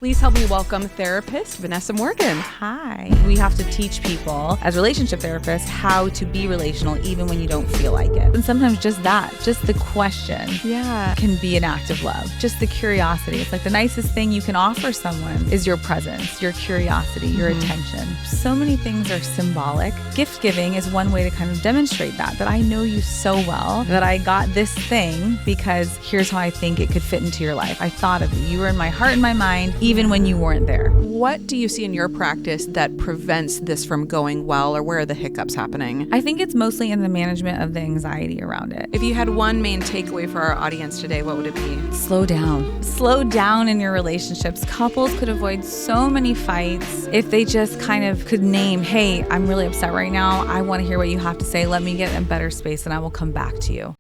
Please help me welcome therapist Vanessa Morgan. Hi. We have to teach people as relationship therapists how to be relational even when you don't feel like it. And sometimes just the question can be an act of love. Just the curiosity. It's like the nicest thing you can offer someone is your presence, your curiosity, your attention. So many things are symbolic. Gift giving is one way to kind of demonstrate that I know you so well that I got this thing because here's how I think it could fit into your life. I thought of you. You were in my heart and my mind, even when you weren't there. What do you see in your practice that prevents this from going well, or where are the hiccups happening? I think it's mostly in the management of the anxiety around it. If you had one main takeaway for our audience today, what would it be? Slow down. Slow down in your relationships. Couples could avoid so many fights if they just kind of could name, hey, I'm really upset right now. I want to hear what you have to say. Let me get in a better space and I will come back to you.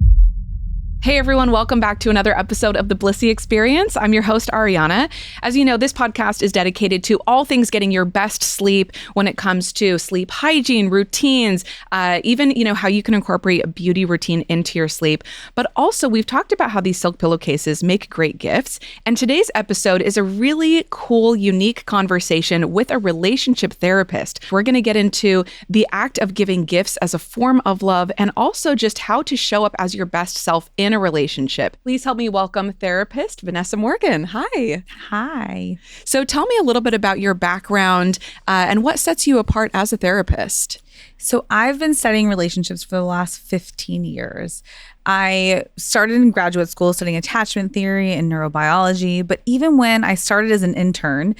Hey everyone, welcome back to another episode of the Blissy Experience. I'm your host, Ariana. As you know, this podcast is dedicated to all things getting your best sleep when it comes to sleep hygiene, routines, even, how you can incorporate a beauty routine into your sleep. But also, we've talked about how these silk pillowcases make great gifts. And today's episode is a really cool, unique conversation with a relationship therapist. We're going to get into the act of giving gifts as a form of love and also just how to show up as your best self in a relationship. Please help me welcome therapist Vanessa Morgan. Hi. Hi. So tell me a little bit about your background and what sets you apart as a therapist. So I've been studying relationships for the last 15 years. I started in graduate school studying attachment theory and neurobiology, but even when I started as an intern,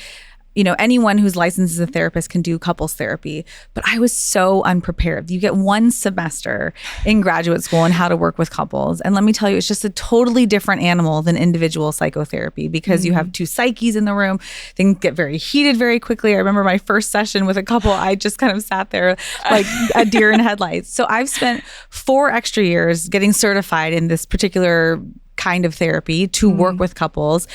anyone who's licensed as a therapist can do couples therapy, but I was so unprepared. You get one semester in graduate school on how to work with couples. And let me tell you, it's just a totally different animal than individual psychotherapy because you have two psyches in the room. Things get very heated very quickly. I remember my first session with a couple, I just kind of sat there like a deer in headlights. So I've spent 4 extra years getting certified in this particular kind of therapy to work with couples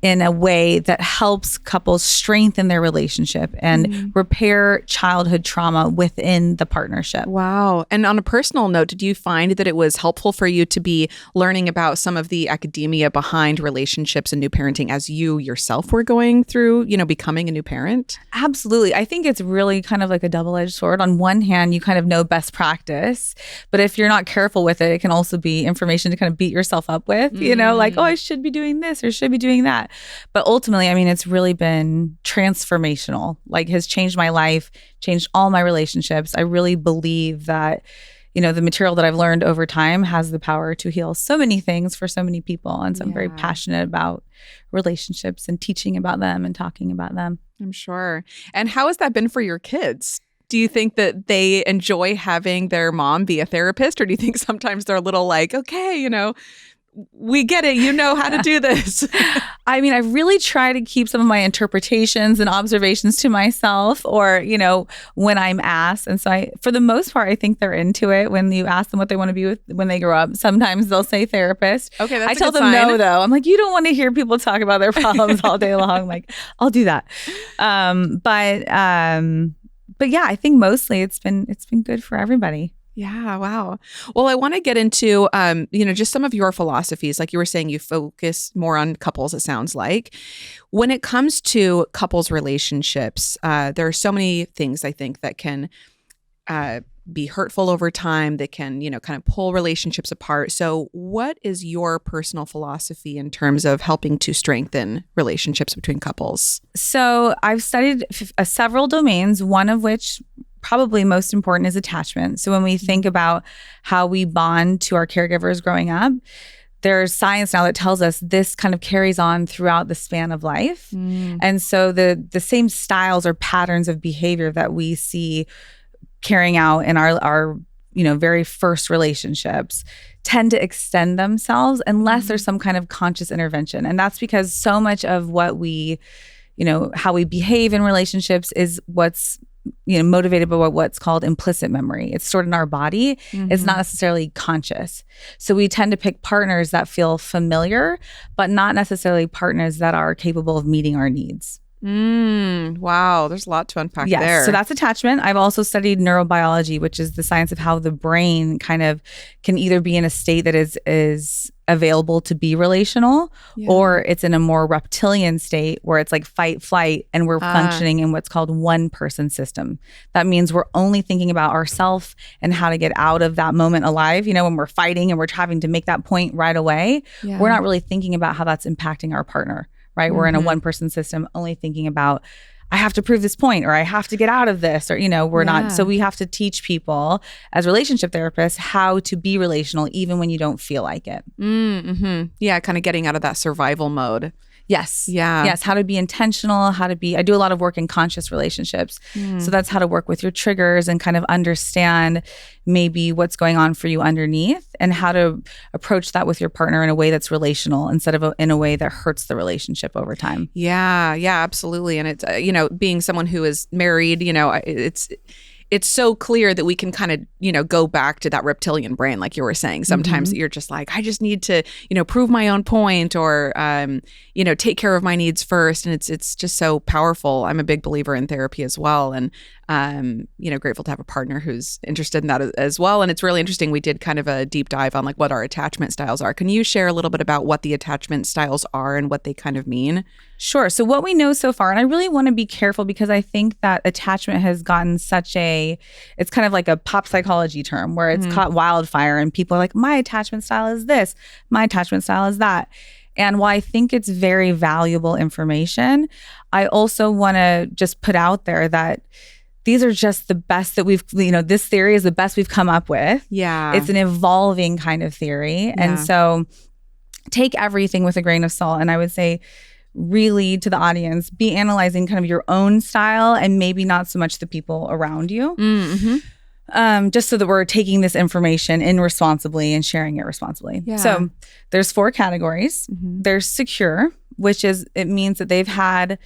in a way that helps couples strengthen their relationship and repair childhood trauma within the partnership. Wow. And on a personal note, did you find that it was helpful for you to be learning about some of the academia behind relationships and new parenting as you yourself were going through, becoming a new parent? Absolutely. I think it's really kind of like a double-edged sword. On one hand, you kind of know best practice, but if you're not careful with it, it can also be information to kind of beat yourself up with, like, oh, I should be doing this or should be doing that. But ultimately, it's really been transformational, has changed my life, changed all my relationships. I really believe that, the material that I've learned over time has the power to heal so many things for so many people. And so I'm very passionate about relationships and teaching about them and talking about them. I'm sure. And how has that been for your kids? Do you think that they enjoy having their mom be a therapist? Or do you think sometimes they're a little like, okay, we get it. You know how to do this. I really try to keep some of my interpretations and observations to myself or, when I'm asked. And so for the most part, I think they're into it when you ask them what they want to be with when they grow up. Sometimes they'll say therapist. Okay, that's I tell them no, though. I'm like, you don't want to hear people talk about their problems all day long. I'm like, I'll do that. But yeah, I think mostly it's been good for everybody. Yeah. Wow. Well, I want to get into, just some of your philosophies. Like you were saying, you focus more on couples, it sounds like. When it comes to couples relationships, there are so many things I think that can be hurtful over time, that can, kind of pull relationships apart. So what is your personal philosophy in terms of helping to strengthen relationships between couples? So I've studied several domains, one of which probably most important is attachment. So when we think about how we bond to our caregivers growing up, there's science now that tells us this kind of carries on throughout the span of life. And so the same styles or patterns of behavior that we see carrying out in our very first relationships tend to extend themselves unless there's some kind of conscious intervention. And that's because so much of what we, how we behave in relationships is what's motivated by what's called implicit memory. It's stored in our body. It's not necessarily conscious. So we tend to pick partners that feel familiar, but not necessarily partners that are capable of meeting our needs. Wow. There's a lot to unpack Yes. there. So that's attachment. I've also studied neurobiology, which is the science of how the brain kind of can either be in a state that is available to be relational, or it's in a more reptilian state where it's like fight, flight, and we're functioning in what's called one person system. That means we're only thinking about ourselves and how to get out of that moment alive. You know, when we're fighting and we're having to make that point right away, we're not really thinking about how that's impacting our partner. Right? We're in a one person system only thinking about, I have to prove this point, or I have to get out of this, or, you know, we're not. So we have to teach people as relationship therapists how to be relational even when you don't feel like it. Yeah. Kind of getting out of that survival mode. Yes. Yeah. Yes. How to be intentional, I do a lot of work in conscious relationships. So that's how to work with your triggers and kind of understand maybe what's going on for you underneath, and how to approach that with your partner in a way that's relational instead of in a way that hurts the relationship over time. Yeah. Yeah, absolutely. And it's, you know, being someone who is married, you know, it's so clear that we can kind of, you know, go back to that reptilian brain, like you were saying. Sometimes you're just like, I just need to, you know, prove my own point, or, you know, take care of my needs first. And it's just so powerful. I'm a big believer in therapy as well. And, you know, grateful to have a partner who's interested in that as well. And it's really interesting. We did kind of a deep dive on like what our attachment styles are. Can you share a little bit about what the attachment styles are and what they kind of mean? Sure. So what we know so far, and I really want to be careful because I think that attachment has gotten it's kind of like a pop psychology term where it's caught wildfire, and people are like, my attachment style is this, my attachment style is that. And while I think it's very valuable information, I also want to just put out there that these are just the best that this theory is the best we've come up with. Yeah. It's an evolving kind of theory. And so take everything with a grain of salt. And I would say, really, to the audience, be analyzing kind of your own style and maybe not so much the people around you. Just so that we're taking this information in responsibly and sharing it responsibly. Yeah. So there's 4 categories. There's secure, which it means that they've had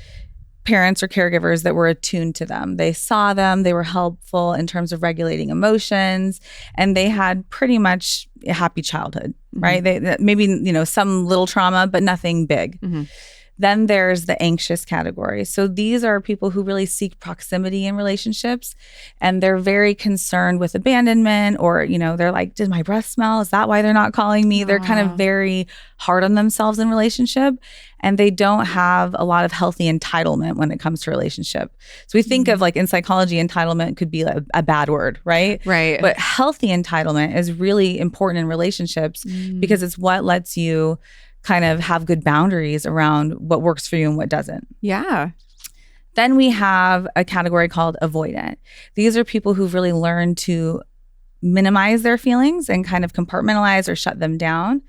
parents or caregivers that were attuned to them. They saw them, they were helpful in terms of regulating emotions, and they had pretty much a happy childhood, right? They maybe, you know, some little trauma, but nothing big. Then there's the anxious category. So these are people who really seek proximity in relationships, and they're very concerned with abandonment, or, you know, they're like, did my breath smell? Is that why they're not calling me? They're kind of very hard on themselves in relationship, and they don't have a lot of healthy entitlement when it comes to relationship. So we think of, like, in psychology, entitlement could be a bad word, right? Right. But healthy entitlement is really important in relationships because it's what lets you kind of have good boundaries around what works for you and what doesn't. Yeah. Then we have a category called avoidant. These are people who've really learned to minimize their feelings and kind of compartmentalize or shut them down,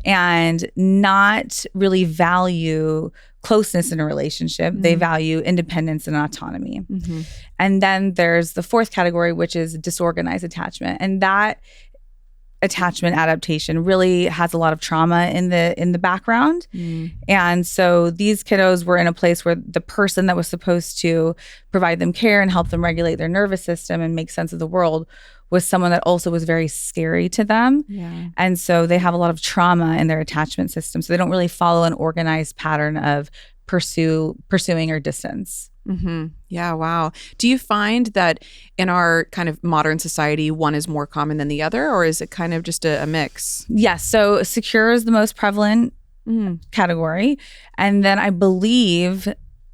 and not really value closeness in a relationship. They value independence and autonomy. And then there's the 4th category, which is disorganized attachment. And that attachment adaptation really has a lot of trauma in the background. And so these kiddos were in a place where the person that was supposed to provide them care and help them regulate their nervous system and make sense of the world was someone that also was very scary to them. And so they have a lot of trauma in their attachment system. So they don't really follow an organized pattern of pursuing or distance. Yeah. Wow. Do you find that in our kind of modern society, one is more common than the other, or is it kind of just a mix? Yes. So secure is the most prevalent category. And then I believe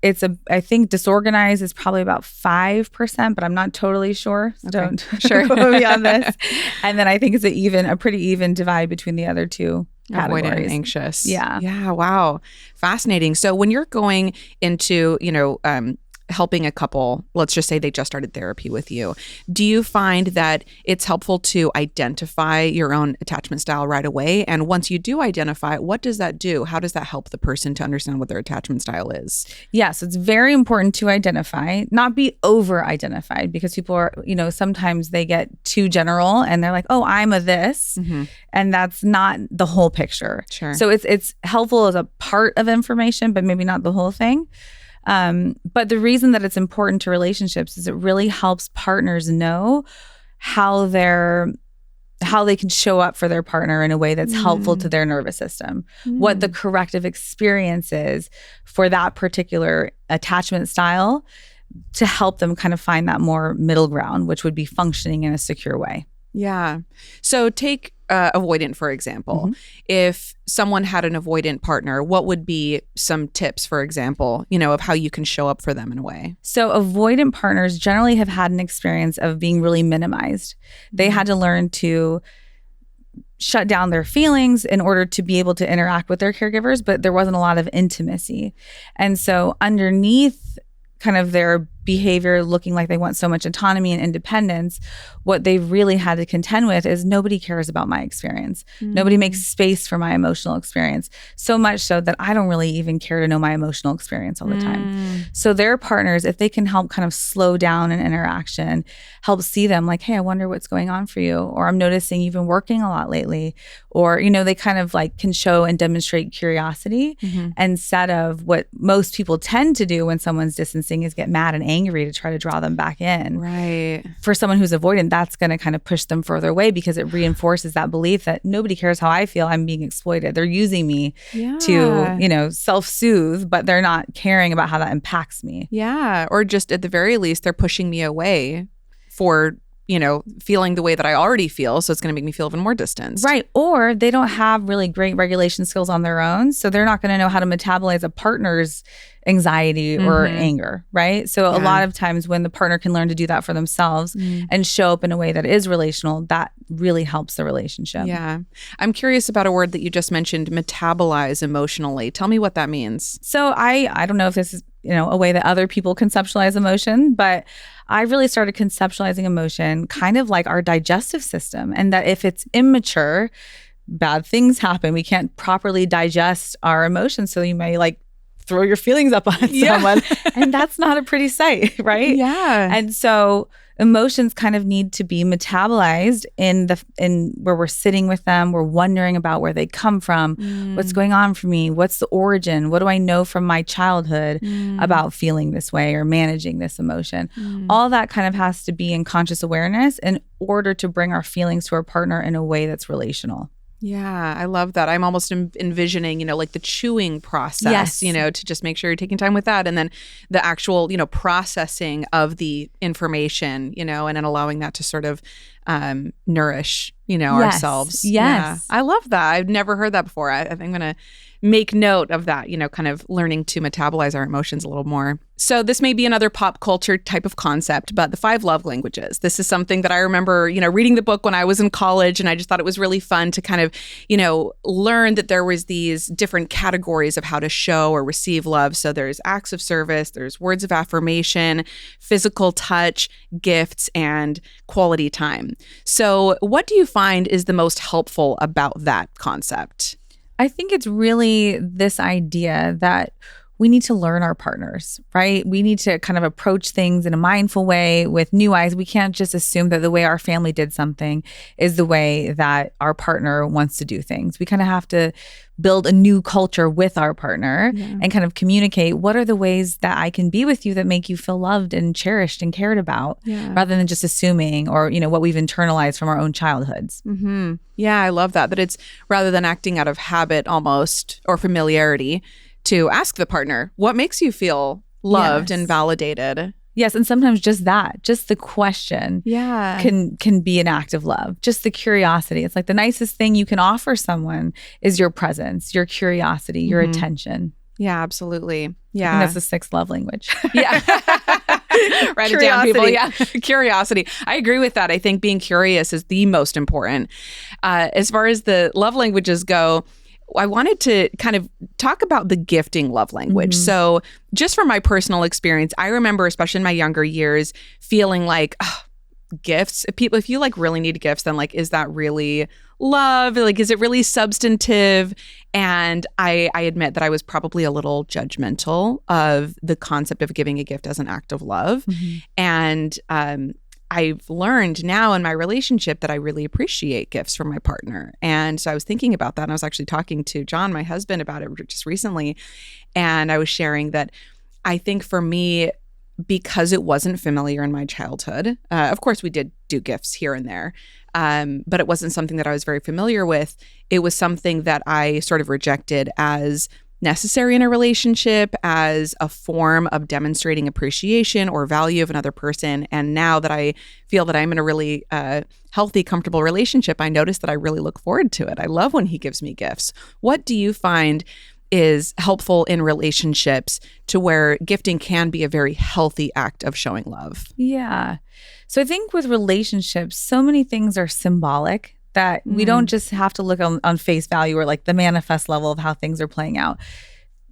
I think disorganized is probably about 5%, but I'm not totally sure. So don't quote me on this. And then I think it's a pretty even divide between the other 2 categories. Avoidant and anxious. Yeah. Yeah. Wow. Fascinating. So when you're going into, you know, helping a couple, let's just say they just started therapy with you, do you find that it's helpful to identify your own attachment style right away? And once you do identify it, what does that do? How does that help the person to understand what their attachment style is? Yes, it's very important to identify, not be over-identified, because people are, you know, sometimes they get too general and they're like, oh, I'm a this. And that's not the whole picture. Sure. So it's helpful as a part of information, but maybe not the whole thing. But the reason that it's important to relationships is it really helps partners know how their how they can show up for their partner in a way that's helpful to their nervous system, what the corrective experience is for that particular attachment style to help them kind of find that more middle ground, which would be functioning in a secure way. Yeah. So take avoidant, for example. If someone had an avoidant partner, what would be some tips, for example, of how you can show up for them in a way? So avoidant partners generally have had an experience of being really minimized. They had to learn to shut down their feelings in order to be able to interact with their caregivers, but there wasn't a lot of intimacy. And so underneath kind of their behavior looking like they want so much autonomy and independence, what they've really had to contend with is nobody cares about my experience. Nobody makes space for my emotional experience. So much so that I don't really even care to know my emotional experience all the time. So their partners, if they can help kind of slow down an interaction, help see them like, hey, I wonder what's going on for you. Or I'm noticing you've been working a lot lately. Or, they kind of like can show and demonstrate curiosity instead of what most people tend to do when someone's distancing is get mad and angry to try to draw them back in. Right. For someone who's avoidant, that's going to kind of push them further away because it reinforces that belief that nobody cares how I feel. I'm being exploited. They're using me to, self-soothe, but they're not caring about how that impacts me. Yeah. Or just at the very least, they're pushing me away for feeling the way that I already feel. So it's going to make me feel even more distanced. Right. Or they don't have really great regulation skills on their own. So they're not going to know how to metabolize a partner's anxiety or anger. Right. So a lot of times when the partner can learn to do that for themselves and show up in a way that is relational, that really helps the relationship. Yeah. I'm curious about a word that you just mentioned, metabolize emotionally. Tell me what that means. So I don't know if this is, a way that other people conceptualize emotion, but I really started conceptualizing emotion kind of like our digestive system, and that if it's immature, bad things happen. We can't properly digest our emotions. So you may like throw your feelings up on someone, and that's not a pretty sight, right? Yeah. And so emotions kind of need to be metabolized in where we're sitting with them. We're wondering about where they come from, what's going on for me, what's the origin, what do I know from my childhood about feeling this way or managing this emotion. All that kind of has to be in conscious awareness in order to bring our feelings to our partner in a way that's relational. Yeah, I love that. I'm almost envisioning, like the chewing process, to just make sure you're taking time with that. And then the actual, processing of the information, and then allowing that to sort of nourish, ourselves. Yes. Yeah, I love that. I've never heard that before. I think I'm going to make note of that, kind of learning to metabolize our emotions a little more. So this may be another pop culture type of concept, but the 5 love languages. This is something that I remember, reading the book when I was in college, and I just thought it was really fun to kind of, learn that there was these different categories of how to show or receive love. So there's acts of service, there's words of affirmation, physical touch, gifts, and quality time. So what do you find is the most helpful about that concept? I think it's really this idea that we need to learn our partners, right? We need to kind of approach things in a mindful way with new eyes. We can't just assume that the way our family did something is the way that our partner wants to do things. We kind of have to build a new culture with our partner and kind of communicate what are the ways that I can be with you that make you feel loved and cherished and cared about rather than just assuming or, what we've internalized from our own childhoods. Yeah, I love that it's rather than acting out of habit almost or familiarity, to ask the partner, what makes you feel loved and validated? Yes, and sometimes just the question can be an act of love. Just the curiosity. It's like the nicest thing you can offer someone is your presence, your curiosity, your attention. Yeah, absolutely. Yeah. And that's the 6th love language. Yeah. Write it down, people. Yeah. Curiosity. I agree with that. I think being curious is the most important. As far as the love languages go, I wanted to kind of talk about the gifting love language. So just from my personal experience, I remember, especially in my younger years, feeling like gifts. If you like really need gifts, then like, is that really love? Like, is it really substantive? And I admit that I was probably a little judgmental of the concept of giving a gift as an act of love. And I've learned now in my relationship that I really appreciate gifts from my partner. And so I was thinking about that. And I was actually talking to John, my husband, about it just recently. And I was sharing that I think for me, because it wasn't familiar in my childhood. Of course, we did do gifts here and there, but it wasn't something that I was very familiar with. It was something that I sort of rejected as necessary in a relationship, as a form of demonstrating appreciation or value of another person. And now that I feel that I'm in a really healthy, comfortable relationship, I notice that I really look forward to it. I love when he gives me gifts. What do you find is helpful in relationships to where gifting can be a very healthy act of showing love? Yeah. So I think with relationships, so many things are symbolic that we don't just have to look on face value or like the manifest level of how things are playing out.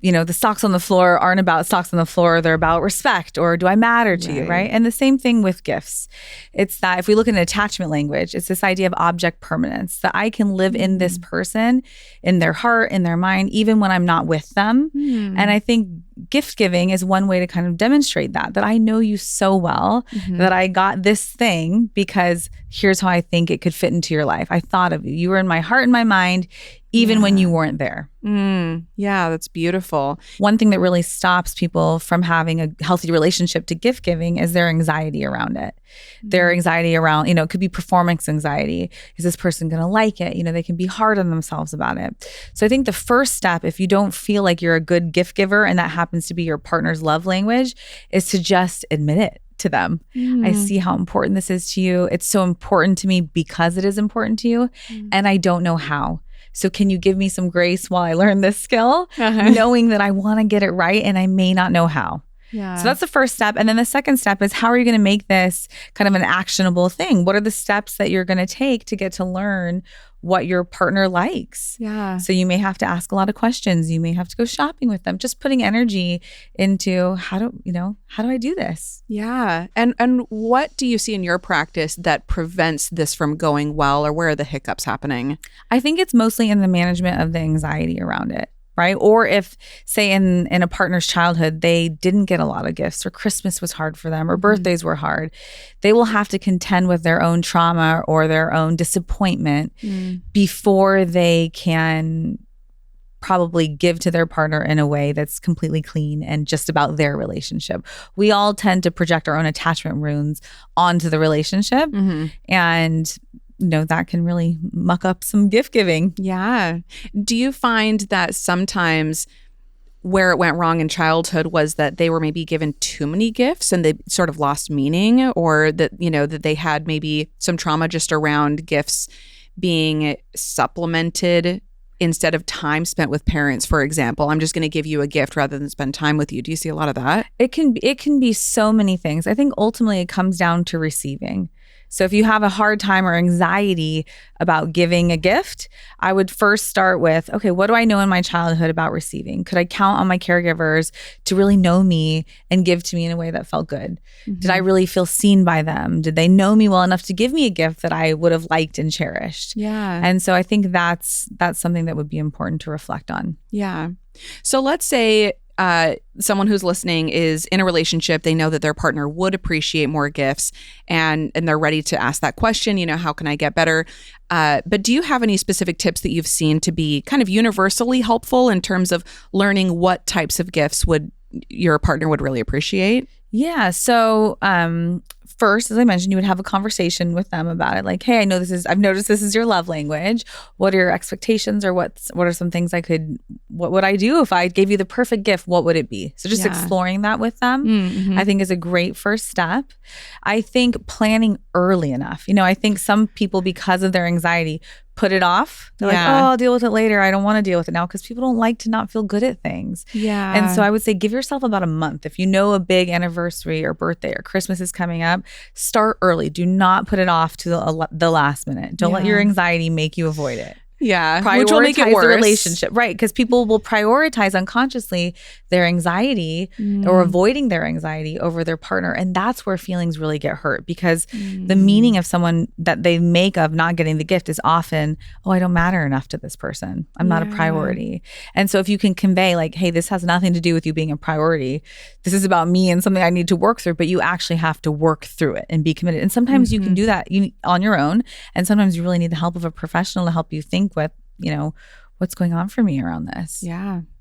You know, the socks on the floor aren't about socks on the floor. They're about respect, or do I matter to you, right? And the same thing with gifts. It's that if we look at an attachment language, it's this idea of object permanence, that I can live in this person, in their heart, in their mind, even when I'm not with them. And I think gift giving is one way to kind of demonstrate that I know you so well, that I got this thing because here's how I think it could fit into your life. I thought of you. You were in my heart and my mind, even when you weren't there. Yeah, that's beautiful. One thing that really stops people from having a healthy relationship to gift giving is their anxiety around it. Their anxiety around, it could be performance anxiety. Is this person going to like it? They can be hard on themselves about it. So I think the first step, if you don't feel like you're a good gift giver and that happens to be your partner's love language, is to just admit it to them. I see how important this is to you. It's so important to me because it is important to you. And I don't know how. So can you give me some grace while I learn this skill, knowing that I want to get it right and I may not know how? So that's the first step. And then the second step is, how are you going to make this kind of an actionable thing? What are the steps that you're going to take to get to learn what your partner likes? So you may have to ask a lot of questions. You may have to go shopping with them, just putting energy into how do I do this? And what do you see in your practice that prevents this from going well, or where are the hiccups happening? I think it's mostly in the management of the anxiety around it. Right? Or if, say, in a partner's childhood, they didn't get a lot of gifts, or Christmas was hard for them, or birthdays were hard, they will have to contend with their own trauma or their own disappointment before they can probably give to their partner in a way that's completely clean and just about their relationship. We all tend to project our own attachment wounds onto the relationship, and that can really muck up some gift giving. Do you find that sometimes where it went wrong in childhood was that they were maybe given too many gifts and they sort of lost meaning, or that, that they had maybe some trauma just around gifts being supplemented instead of time spent with parents, for example? I'm just going to give you a gift rather than spend time with you. Do you see a lot of that? It can be so many things. I think ultimately it comes down to receiving. So if you have a hard time or anxiety about giving a gift, I would first start with, okay, what do I know in my childhood about receiving? Could I count on my caregivers to really know me and give to me in a way that felt good? Did I really feel seen by them? Did they know me well enough to give me a gift that I would have liked and cherished? And so I think that's something that would be important to reflect on. So let's say someone who's listening is in a relationship. They know that their partner would appreciate more gifts, and they're ready to ask that question, how can I get better? But do you have any specific tips that you've seen to be kind of universally helpful in terms of learning what types of gifts would your partner would really appreciate? So first, as I mentioned, you would have a conversation with them about it. Like, hey, I've noticed this is your love language. What are your expectations, or what are some things what would I do if I gave you the perfect gift? What would it be? So just exploring that with them, I think, is a great first step. I think planning early enough. I think some people, because of their anxiety, put it off. They're like, I'll deal with it later. I don't want to deal with it now, because people don't like to not feel good at things. And so I would say give yourself about a month. If you know a big anniversary or birthday or Christmas is coming up, start early. Do not put it off to the last minute. Don't let your anxiety make you avoid it. Which will make it worse. The relationship, right? Because people will prioritize unconsciously their anxiety or avoiding their anxiety over their partner, and that's where feelings really get hurt, because the meaning of someone that they make of not getting the gift is often, I don't matter enough to this person. I'm not a priority. And so if you can convey like, hey, this has nothing to do with you being a priority. This is about me and something I need to work through, but you actually have to work through it and be committed. And sometimes you can do that on your own, and sometimes you really need the help of a professional to help you think with, what's going on for me around this.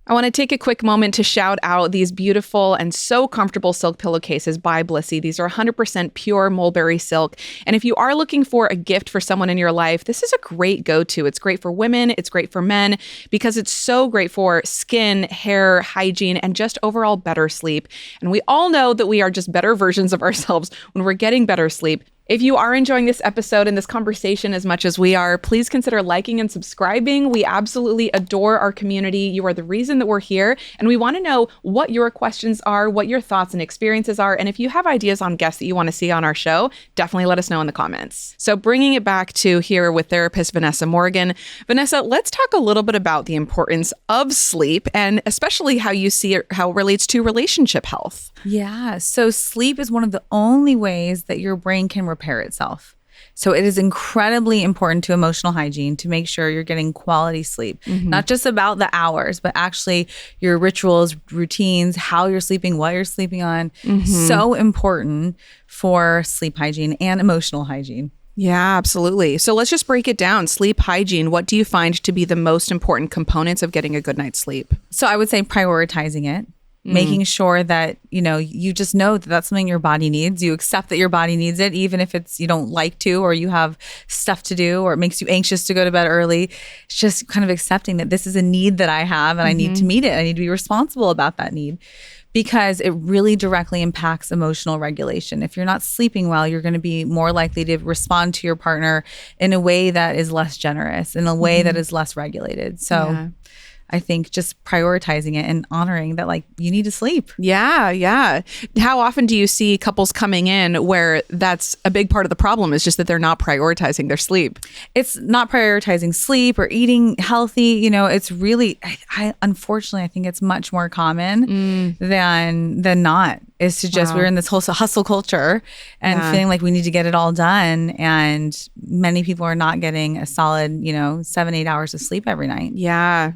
I want to take a quick moment to shout out these beautiful and so comfortable silk pillowcases by Blissy. These are 100% pure mulberry silk. And if you are looking for a gift for someone in your life, this is a great go-to. It's great for women. It's great for men because it's so great for skin, hair, hygiene, and just overall better sleep. And we all know that we are just better versions of ourselves when we're getting better sleep. If you are enjoying this episode and this conversation as much as we are, please consider liking and subscribing. We absolutely adore our community. You are the reason that we're here. And we want to know what your questions are, what your thoughts and experiences are. And if you have ideas on guests that you want to see on our show, definitely let us know in the comments. So bringing it back to here with therapist Vanessa Morgan. Vanessa, let's talk a little bit about the importance of sleep and especially how you see it, how it relates to relationship health. Yeah. So sleep is one of the only ways that your brain can repair itself. So it is incredibly important to emotional hygiene to make sure you're getting quality sleep, not just about the hours, but actually your rituals, routines, how you're sleeping, what you're sleeping on. So important for sleep hygiene and emotional hygiene. Yeah, absolutely. So let's just break it down. Sleep hygiene. What do you find to be the most important components of getting a good night's sleep? So I would say prioritizing it. Making sure that, you just know that that's something your body needs. You accept that your body needs it, even if it's you don't like to, or you have stuff to do, or it makes you anxious to go to bed early. It's just kind of accepting that this is a need that I have and I need to meet it. I need to be responsible about that need because it really directly impacts emotional regulation. If you're not sleeping well, you're going to be more likely to respond to your partner in a way that is less generous, in a way that is less regulated. So I think just prioritizing it and honoring that, you need to sleep. Yeah. How often do you see couples coming in where that's a big part of the problem is just that they're not prioritizing their sleep? It's not prioritizing sleep or eating healthy. It's really, unfortunately, I think it's much more common than not. Is to just, we're in this whole hustle culture and feeling like we need to get it all done. And many people are not getting a solid, 7-8 hours of sleep every night. Yeah.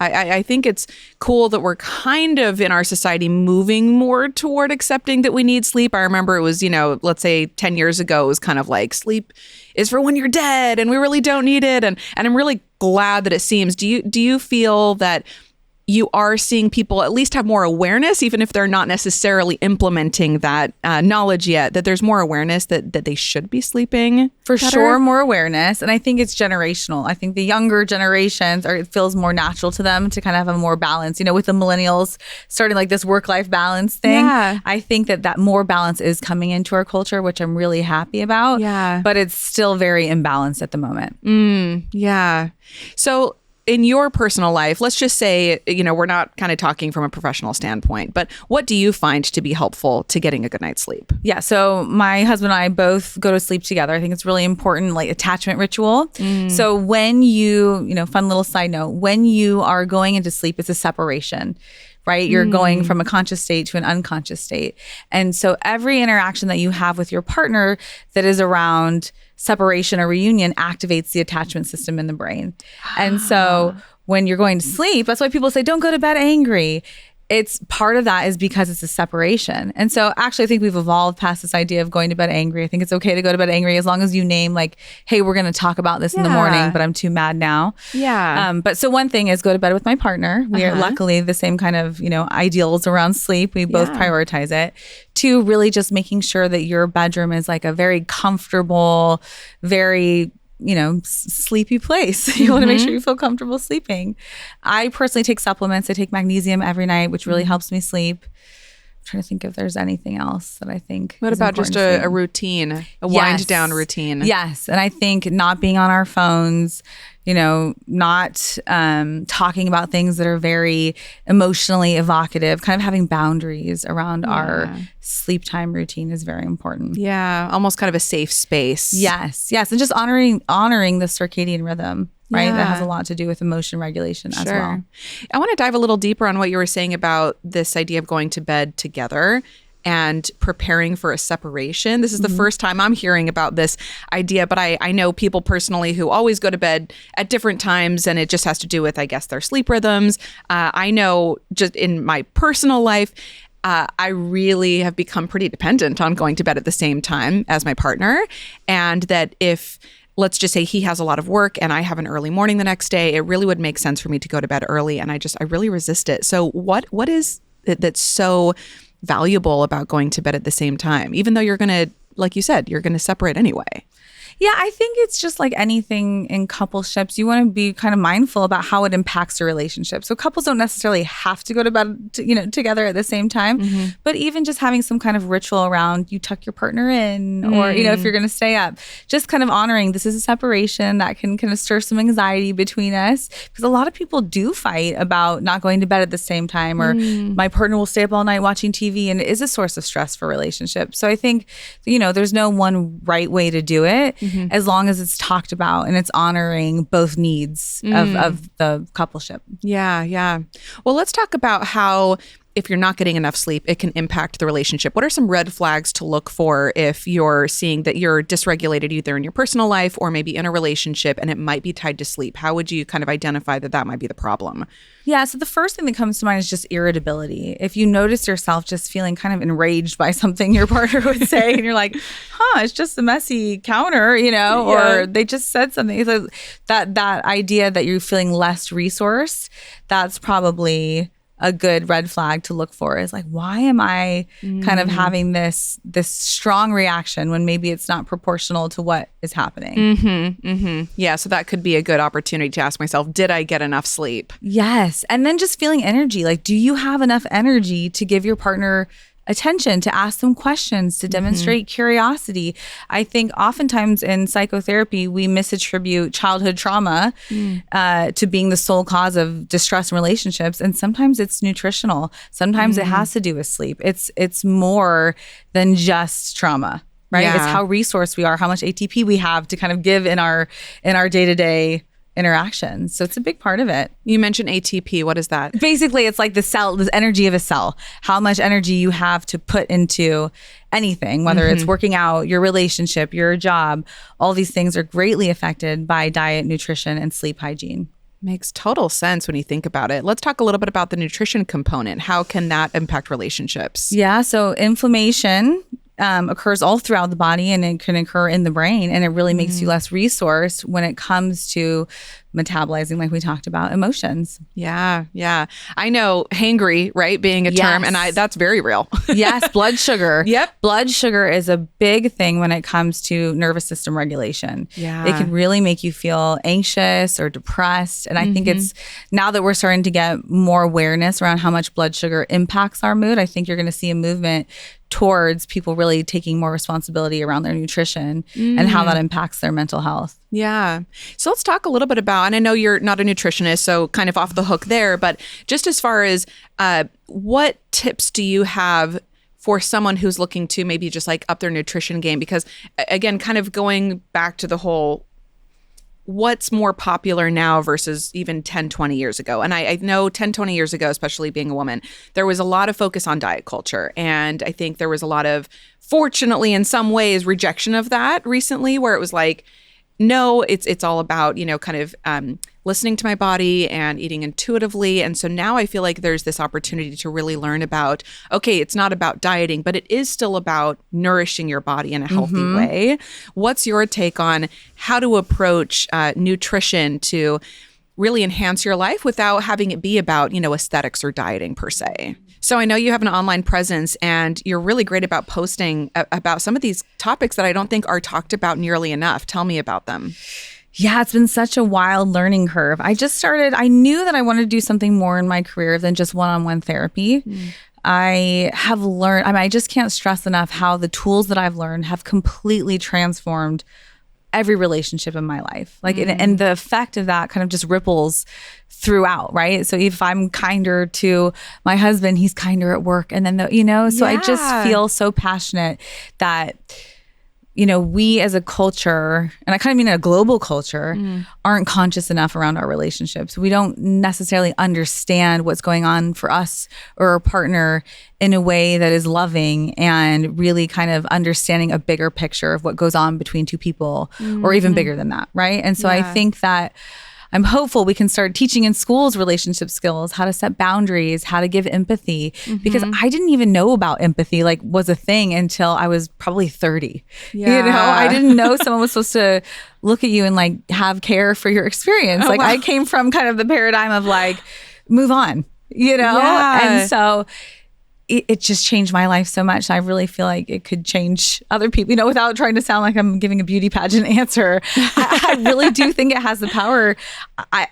I think it's cool that we're kind of in our society moving more toward accepting that we need sleep. I remember it was, let's say 10 years ago, it was kind of like sleep is for when you're dead and we really don't need it. And I'm really glad that it seems. Do you feel that you are seeing people at least have more awareness, even if they're not necessarily implementing that knowledge yet, that there's more awareness that they should be sleeping? For sure, more awareness. And I think it's generational. I think the younger generations, it feels more natural to them to kind of have a more balance, with the millennials starting like this work-life balance thing. Yeah. I think that more balance is coming into our culture, which I'm really happy about. Yeah. But it's still very imbalanced at the moment. Yeah. So in your personal life, let's just say, we're not kind of talking from a professional standpoint, but what do you find to be helpful to getting a good night's sleep? Yeah. So my husband and I both go to sleep together. I think it's really important, like attachment ritual. So when you, fun little side note, when you are going into sleep, it's a separation. Right? You're going from a conscious state to an unconscious state. And so every interaction that you have with your partner that is around separation or reunion activates the attachment system in the brain. And so when you're going to sleep, that's why people say, don't go to bed angry. It's part of that is because it's a separation. And so actually, I think we've evolved past this idea of going to bed angry. I think it's okay to go to bed angry as long as you name hey, we're going to talk about this in the morning, but I'm too mad now. Yeah. But so one thing is go to bed with my partner. We are luckily the same kind of, ideals around sleep. We both prioritize it. 2, really just making sure that your bedroom is a very comfortable, very sleepy place. You want to make sure you feel comfortable sleeping. I personally take supplements. I take magnesium every night, which really helps me sleep. I'm trying to think if there's anything else that I think. What about just a routine, a wind down routine? Yes. And I think not being on our phones, not talking about things that are very emotionally evocative, kind of having boundaries around our sleep time routine is very important. Yeah. Almost kind of a safe space. Yes. And just honoring the circadian rhythm. Right. That has a lot to do with emotion regulation as well. I want to dive a little deeper on what you were saying about this idea of going to bed together and preparing for a separation. This is the first time I'm hearing about this idea, but I know people personally who always go to bed at different times, and it just has to do with, I guess, their sleep rhythms. I know just in my personal life, I really have become pretty dependent on going to bed at the same time as my partner, and that if let's just say he has a lot of work and I have an early morning the next day, it really would make sense for me to go to bed early. And I really resist it. So what is it that's so valuable about going to bed at the same time, even though you're going to, like you said, you're going to separate anyway? Yeah, I think it's just like anything in coupleships. You want to be kind of mindful about how it impacts your relationship. So couples don't necessarily have to go to bed, together at the same time. Mm-hmm. But even just having some kind of ritual around you tuck your partner in, or if you're going to stay up, just kind of honoring this is a separation that can kind of stir some anxiety between us. Because a lot of people do fight about not going to bed at the same time, or my partner will stay up all night watching TV, and it is a source of stress for relationships. So I think there's no one right way to do it. Mm-hmm. As long as it's talked about and it's honoring both needs of the coupleship. Yeah. Well, let's talk about how, if you're not getting enough sleep, it can impact the relationship. What are some red flags to look for if you're seeing that you're dysregulated either in your personal life or maybe in a relationship and it might be tied to sleep? How would you kind of identify that might be the problem? Yeah, so the first thing that comes to mind is just irritability. If you notice yourself just feeling kind of enraged by something your partner would say, and you're like, it's just a messy counter, or they just said something. So that idea that you're feeling less resourced, that's probably a good red flag to look for. Is like, why am I kind of having this strong reaction when maybe it's not proportional to what is happening? Yeah, so that could be a good opportunity to ask myself, did I get enough sleep? Yes. And then just feeling energy. Like, do you have enough energy to give your partner attention, to ask them questions, to demonstrate curiosity? I think oftentimes in psychotherapy, we misattribute childhood trauma to being the sole cause of distress in relationships. And sometimes it's nutritional. Sometimes it has to do with sleep. It's more than just trauma, right? Yeah. It's how resourced we are, how much ATP we have to kind of give in our day-to-day interactions. So it's a big part of it. You mentioned ATP. What is that? Basically, it's like the energy of a cell, how much energy you have to put into anything, whether it's working out, your relationship, your job. All these things are greatly affected by diet, nutrition, and sleep hygiene. Makes total sense when you think about it. Let's talk a little bit about the nutrition component. How can that impact relationships? Yeah, so inflammation occurs all throughout the body, and it can occur in the brain, and it really makes you less resourced when it comes to metabolizing, like we talked about, emotions. Yeah. I know hangry, right, being a term, and that's very real. Yes, blood sugar. Yep. Blood sugar is a big thing when it comes to nervous system regulation. Yeah. It can really make you feel anxious or depressed. And I think it's, now that we're starting to get more awareness around how much blood sugar impacts our mood, I think you're going to see a movement towards people really taking more responsibility around their nutrition and how that impacts their mental health. Yeah. So let's talk a little bit about, and I know you're not a nutritionist, so kind of off the hook there, but just as far as what tips do you have for someone who's looking to maybe just like up their nutrition game? Because again, kind of going back to the whole, what's more popular now versus even 10, 20 years ago. And I know 10, 20 years ago, especially being a woman, there was a lot of focus on diet culture. And I think there was a lot of, fortunately, in some ways, rejection of that recently, where it was like, no, it's all about, kind of listening to my body and eating intuitively. And so now I feel like there's this opportunity to really learn about, okay, it's not about dieting, but it is still about nourishing your body in a healthy way. What's your take on how to approach nutrition to really enhance your life without having it be about, aesthetics or dieting per se? So I know you have an online presence and you're really great about posting about some of these topics that I don't think are talked about nearly enough. Tell me about them. Yeah, it's been such a wild learning curve. I knew that I wanted to do something more in my career than just one-on-one therapy. I have learned, I just can't stress enough how the tools that I've learned have completely transformed every relationship in my life. And the effect of that kind of just ripples throughout, right? So if I'm kinder to my husband, he's kinder at work. And then, so I just feel so passionate that, we as a culture, and I kind of mean a global culture, aren't conscious enough around our relationships. We don't necessarily understand what's going on for us or our partner in a way that is loving and really kind of understanding a bigger picture of what goes on between two people, or even bigger than that, right? And so I think that I'm hopeful we can start teaching in schools relationship skills, how to set boundaries, how to give empathy, because I didn't even know about empathy, like was a thing until I was probably 30. Yeah. You know, I didn't know someone was supposed to look at you and like have care for your experience. Like I came from kind of the paradigm of like, move on, you know? Yeah. And so it just changed my life so much. I really feel like it could change other people, you know, without trying to sound like I'm giving a beauty pageant answer. I really do think it has the power.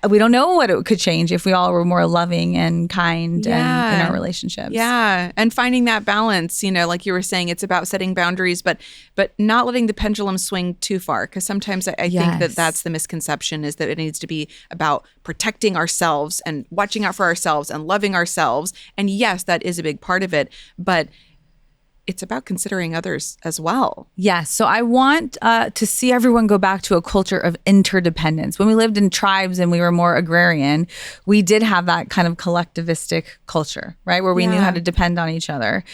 We don't know what it could change if we all were more loving and kind and in our relationships. Yeah. And finding that balance, you know, like you were saying, it's about setting boundaries, but not letting the pendulum swing too far. Because sometimes I think that that's the misconception, is that it needs to be about protecting ourselves and watching out for ourselves and loving ourselves. And yes, that is a big part of it, but it's about considering others as well. Yes. So I want to see everyone go back to a culture of interdependence. When we lived in tribes and we were more agrarian, we did have that kind of collectivistic culture, right? Where we knew how to depend on each other.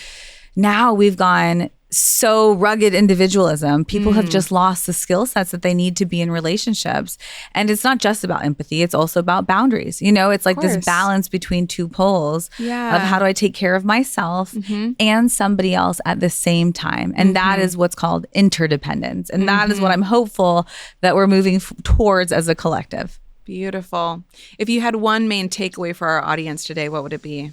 Now we've gone so rugged individualism. People have just lost the skill sets that they need to be in relationships. And it's not just about empathy. It's also about boundaries. You know, it's like this balance between two poles of how do I take care of myself and somebody else at the same time. And that is what's called interdependence. And that is what I'm hopeful that we're moving towards as a collective. Beautiful. If you had one main takeaway for our audience today, what would it be?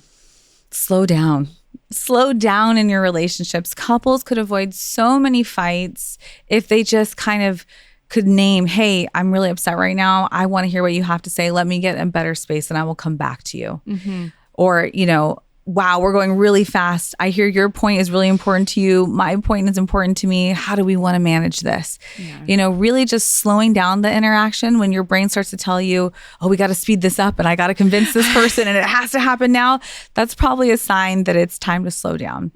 Slow down. Slow down in your relationships. Couples could avoid so many fights if they just kind of could name, hey, I'm really upset right now. I want to hear what you have to say. Let me get in a better space and I will come back to you. Or, you know, wow, we're going really fast. I hear your point is really important to you. My point is important to me. How do we want to manage this? You know, really just slowing down the interaction when your brain starts to tell you, oh, we got to speed this up and I got to convince this person and it has to happen now. That's probably a sign that it's time to slow down.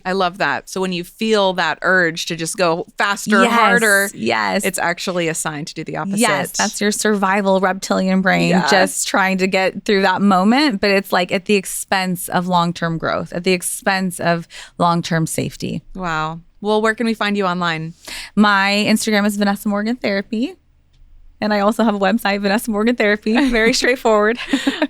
I love that. So when you feel that urge to just go faster, harder, it's actually a sign to do the opposite. Yes, that's your survival reptilian brain just trying to get through that moment. But it's like at the expense of long-term growth, at the expense of long-term safety. Wow. Well, where can we find you online? My Instagram is Vanessa Morgan Therapy. And I also have a website, Vanessa Morgan Therapy. Very straightforward.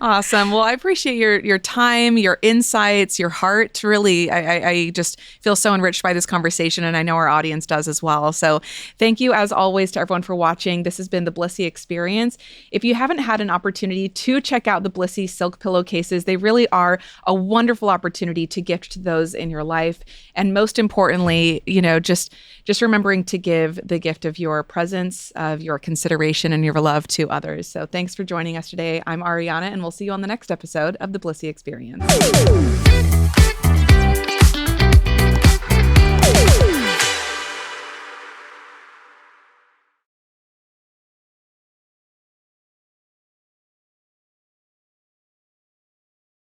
Awesome. Well, I appreciate your time, your insights, your heart. Really, I just feel so enriched by this conversation, and I know our audience does as well. So thank you, as always, to everyone for watching. This has been the Blissy Experience. If you haven't had an opportunity to check out the Blissy silk pillowcases, they really are a wonderful opportunity to gift those in your life. And most importantly, you know, just remembering to give the gift of your presence, of your consideration, and your love to others. So thanks for joining us today. I'm Ariana, and we'll see you on the next episode of the Blissy Experience.